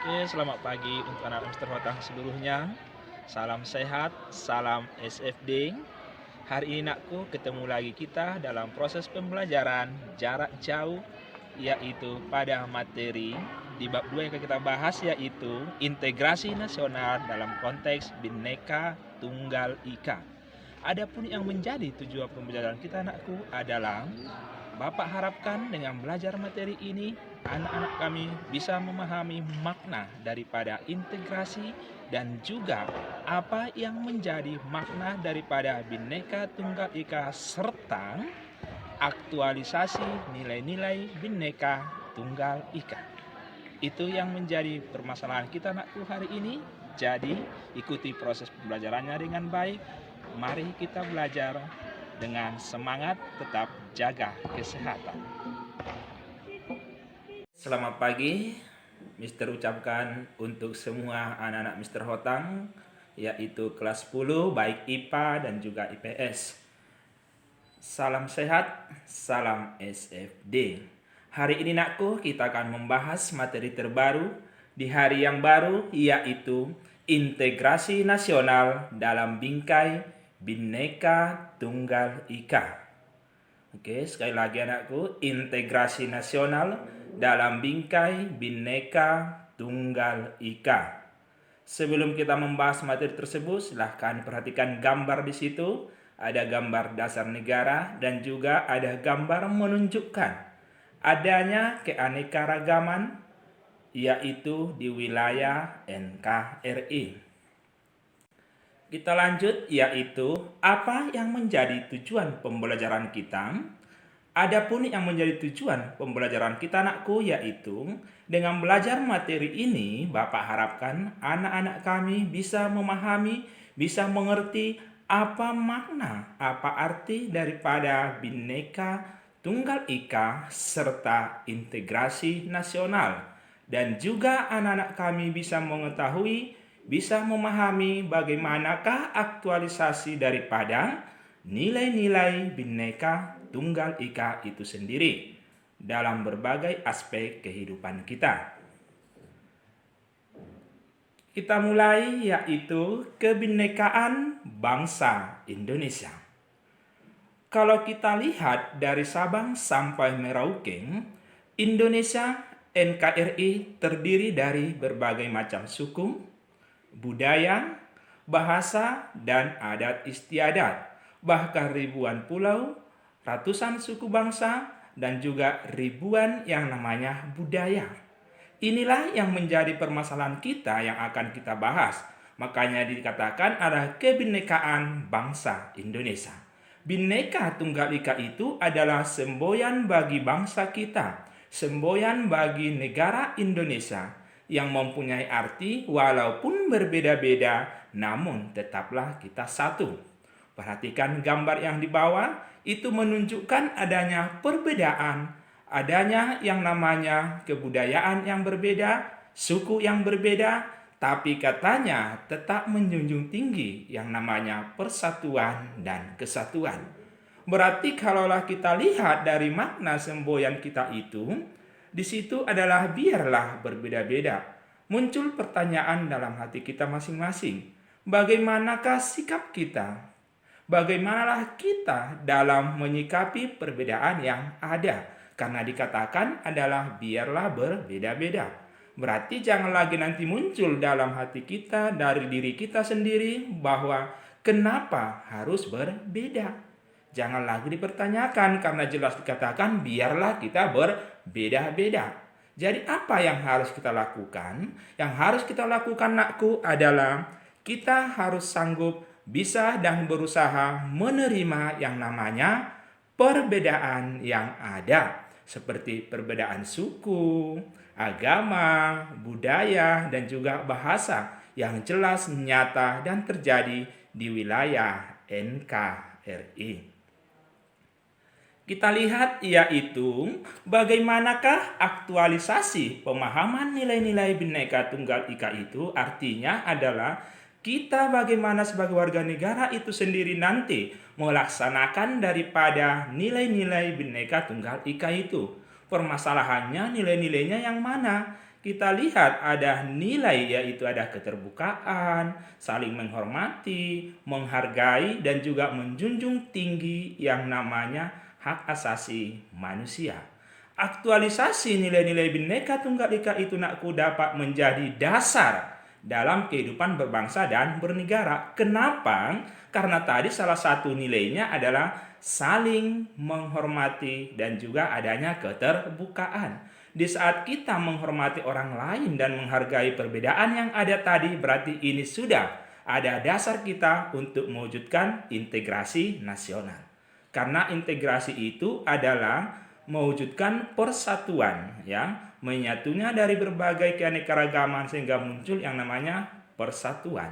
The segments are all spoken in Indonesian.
Oke, selamat pagi untuk anak Mister Hotang seluruhnya. Salam sehat, salam SFD. Hari ini nakku ketemu lagi kita dalam proses pembelajaran jarak jauh, yaitu pada materi di bab 2 yang akan kita bahas, yaitu integrasi nasional dalam konteks Bhinneka Tunggal Ika. Adapun yang menjadi tujuan pembelajaran kita anakku adalah Bapak harapkan dengan belajar materi ini, anak-anak kami bisa memahami makna daripada integrasi dan juga apa yang menjadi makna daripada Bhinneka Tunggal Ika serta aktualisasi nilai-nilai Bhinneka Tunggal Ika. Itu yang menjadi permasalahan kita anakku hari ini. Jadi ikuti proses pembelajarannya dengan baik. Mari kita belajar dengan semangat, tetap jaga kesehatan. Selamat pagi, Mister ucapkan untuk semua anak-anak Mister Hotang, yaitu kelas 10, baik IPA dan juga IPS. Salam sehat, salam SFD. Hari ini nakku kita akan membahas materi terbaru di hari yang baru, yaitu integrasi nasional dalam bingkai Bhinneka Tunggal Ika. Oke, sekali lagi anakku, integrasi nasional dalam bingkai Bhinneka Tunggal Ika. Sebelum kita membahas materi tersebut, silahkan perhatikan gambar di situ. Ada gambar dasar negara dan juga ada gambar menunjukkan adanya keanekaragaman, yaitu di wilayah NKRI. Kita lanjut, yaitu apa yang menjadi tujuan pembelajaran kita. Adapun yang menjadi tujuan pembelajaran kita anakku, yaitu dengan belajar materi ini Bapak harapkan anak-anak kami bisa memahami, bisa mengerti apa makna, apa arti daripada Bhinneka Tunggal Ika serta integrasi nasional. Dan juga anak-anak kami bisa mengetahui, bisa memahami bagaimanakah aktualisasi daripada nilai-nilai Bhinneka Tunggal Ika itu sendiri dalam berbagai aspek kehidupan kita. Kita mulai, yaitu kebinekaan bangsa Indonesia. Kalau kita lihat dari Sabang sampai Merauke, Indonesia NKRI terdiri dari berbagai macam suku, budaya, bahasa, dan adat istiadat, bahkan ribuan pulau, ratusan suku bangsa, dan juga ribuan yang namanya budaya. Inilah yang menjadi permasalahan kita yang akan kita bahas. Makanya dikatakan ada kebinekaan bangsa Indonesia. Bhinneka Tunggal Ika itu adalah semboyan bagi bangsa kita, semboyan bagi negara Indonesia, yang mempunyai arti walaupun berbeda-beda, namun tetaplah kita satu. Perhatikan gambar yang di bawah, itu menunjukkan adanya perbedaan, adanya yang namanya kebudayaan yang berbeda, suku yang berbeda, tapi katanya tetap menjunjung tinggi yang namanya persatuan dan kesatuan. Berarti kalaulah kita lihat dari makna semboyan kita itu, di situ adalah biarlah berbeda-beda. Muncul pertanyaan dalam hati kita masing-masing. Bagaimanakah sikap kita? Bagaimanalah kita dalam menyikapi perbedaan yang ada? Karena dikatakan adalah biarlah berbeda-beda. Berarti jangan lagi nanti muncul dalam hati kita, dari diri kita sendiri, bahwa kenapa harus berbeda. Jangan lagi dipertanyakan karena jelas dikatakan biarlah kita berbeda-beda. Jadi apa yang harus kita lakukan? Yang harus kita lakukan nakku adalah kita harus sanggup, bisa dan berusaha menerima yang namanya perbedaan yang ada. Seperti perbedaan suku, agama, budaya, dan juga bahasa yang jelas, nyata, dan terjadi di wilayah NKRI. Kita lihat, yaitu bagaimanakah aktualisasi pemahaman nilai-nilai Bhinneka Tunggal Ika itu. Artinya adalah kita bagaimana sebagai warga negara itu sendiri nanti melaksanakan daripada nilai-nilai Bhinneka Tunggal Ika itu. Permasalahannya nilai-nilainya yang mana? kita lihat ada nilai, yaitu ada keterbukaan, saling menghormati, menghargai, dan juga menjunjung tinggi yang namanya hak asasi manusia. Aktualisasi nilai-nilai Bhinneka Tunggal Ika itu nakku dapat menjadi dasar dalam kehidupan berbangsa dan bernegara. Kenapa? Karena tadi salah satu nilainya adalah saling menghormati dan juga adanya keterbukaan. Di saat kita menghormati orang lain dan menghargai perbedaan yang ada tadi, berarti ini sudah ada dasar kita untuk mewujudkan integrasi nasional. Karena integrasi itu adalah mewujudkan persatuan, ya, menyatunya dari berbagai keanekaragaman sehingga muncul yang namanya persatuan.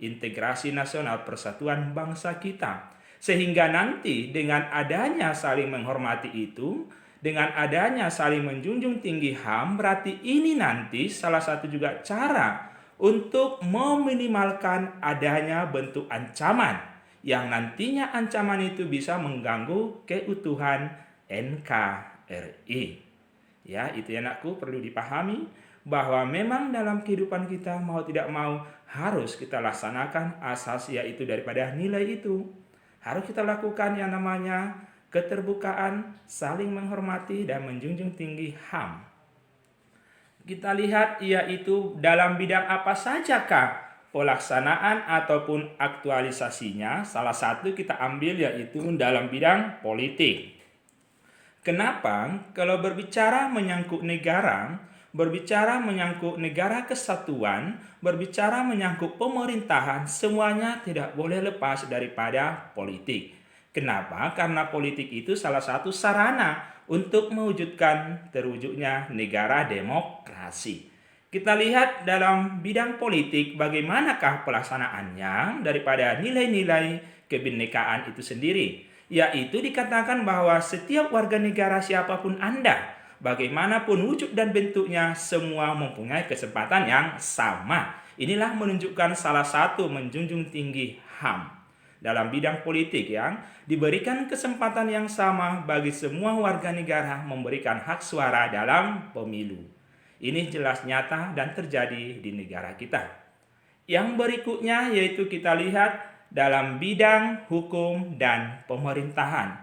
Integrasi nasional, persatuan bangsa kita. Sehingga nanti dengan adanya saling menghormati itu, dengan adanya saling menjunjung tinggi HAM, berarti ini nanti salah satu juga cara untuk meminimalkan adanya bentuk ancaman yang nantinya ancaman itu bisa mengganggu keutuhan NKRI. Ya, itu ya anakku, perlu dipahami bahwa memang dalam kehidupan kita mau tidak mau harus kita laksanakan asas, yaitu daripada nilai itu. Harus kita lakukan yang namanya keterbukaan, saling menghormati, dan menjunjung tinggi HAM. Kita lihat yaitu dalam bidang apa sajakah pelaksanaan ataupun aktualisasinya. Salah satu kita ambil yaitu dalam bidang politik. Kenapa? Kalau berbicara menyangkut negara, berbicara menyangkut negara kesatuan, berbicara menyangkut pemerintahan, semuanya tidak boleh lepas daripada politik. Kenapa? Karena politik itu salah satu sarana untuk mewujudkan terwujudnya negara demokrasi. Kita lihat dalam bidang politik bagaimanakah pelaksanaannya daripada nilai-nilai kebinekaan itu sendiri. Yaitu dikatakan bahwa setiap warga negara siapapun Anda, bagaimanapun wujud dan bentuknya, semua mempunyai kesempatan yang sama. Inilah menunjukkan salah satu menjunjung tinggi HAM. Dalam bidang politik yang diberikan kesempatan yang sama bagi semua warga negara memberikan hak suara dalam pemilu. Ini jelas nyata dan terjadi di negara kita. Yang berikutnya yaitu kita lihat dalam bidang hukum dan pemerintahan.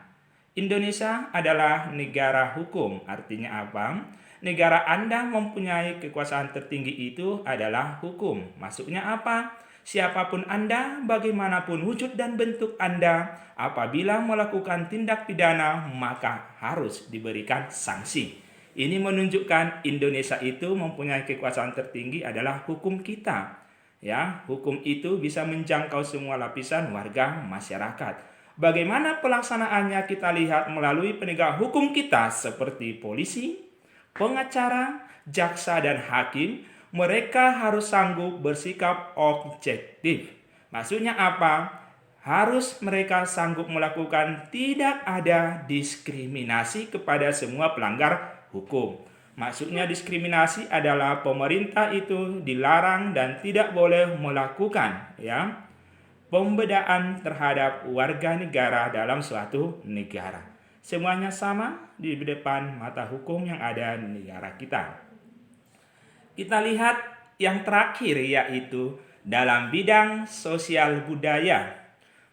Indonesia adalah negara hukum. Artinya apa? Negara Anda mempunyai kekuasaan tertinggi itu adalah hukum. Maksudnya apa? Siapapun Anda, bagaimanapun wujud dan bentuk Anda, apabila melakukan tindak pidana, maka harus diberikan sanksi. Ini menunjukkan Indonesia itu mempunyai kekuasaan tertinggi adalah hukum kita. Ya, hukum itu bisa menjangkau semua lapisan warga masyarakat. Bagaimana pelaksanaannya kita lihat melalui penegak hukum kita seperti polisi, pengacara, jaksa, dan hakim. Mereka harus sanggup bersikap objektif. Maksudnya apa? Harus mereka sanggup melakukan tidak ada diskriminasi kepada semua pelanggar hukum. Maksudnya diskriminasi adalah pemerintah itu dilarang dan tidak boleh melakukan pembedaan terhadap warga negara dalam suatu negara. Semuanya sama di depan mata hukum yang ada di negara kita. Kita lihat yang terakhir yaitu dalam bidang sosial budaya.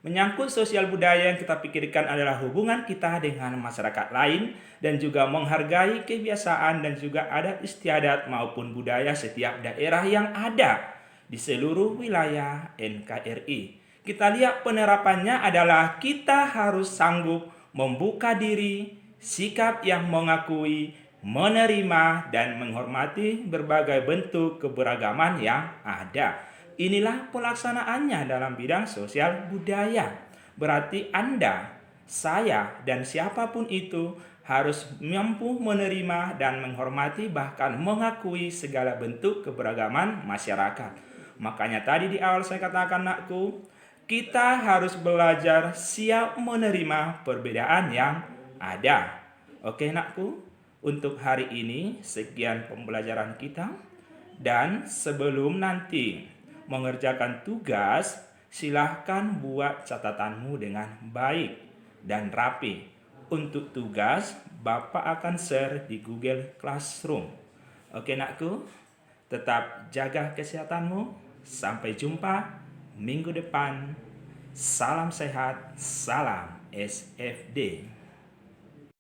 Menyangkut sosial budaya yang kita pikirkan adalah hubungan kita dengan masyarakat lain dan juga menghargai kebiasaan dan juga adat istiadat maupun budaya setiap daerah yang ada di seluruh wilayah NKRI. Kita lihat penerapannya adalah kita harus sanggup membuka diri, sikap yang mengakui, menerima dan menghormati berbagai bentuk keberagaman yang ada. Inilah pelaksanaannya dalam bidang sosial budaya. Berarti Anda, saya, dan siapapun itu harus mampu menerima dan menghormati bahkan mengakui segala bentuk keberagaman masyarakat. Makanya tadi di awal saya katakan nakku, kita harus belajar siap menerima perbedaan yang ada. Oke nakku? Untuk hari ini sekian pembelajaran kita, dan sebelum nanti mengerjakan tugas, silahkan buat catatanmu dengan baik dan rapi. Untuk tugas, Bapak akan share di Google Classroom. Oke nakku, tetap jaga kesehatanmu. Sampai jumpa minggu depan. Salam sehat, salam SFD.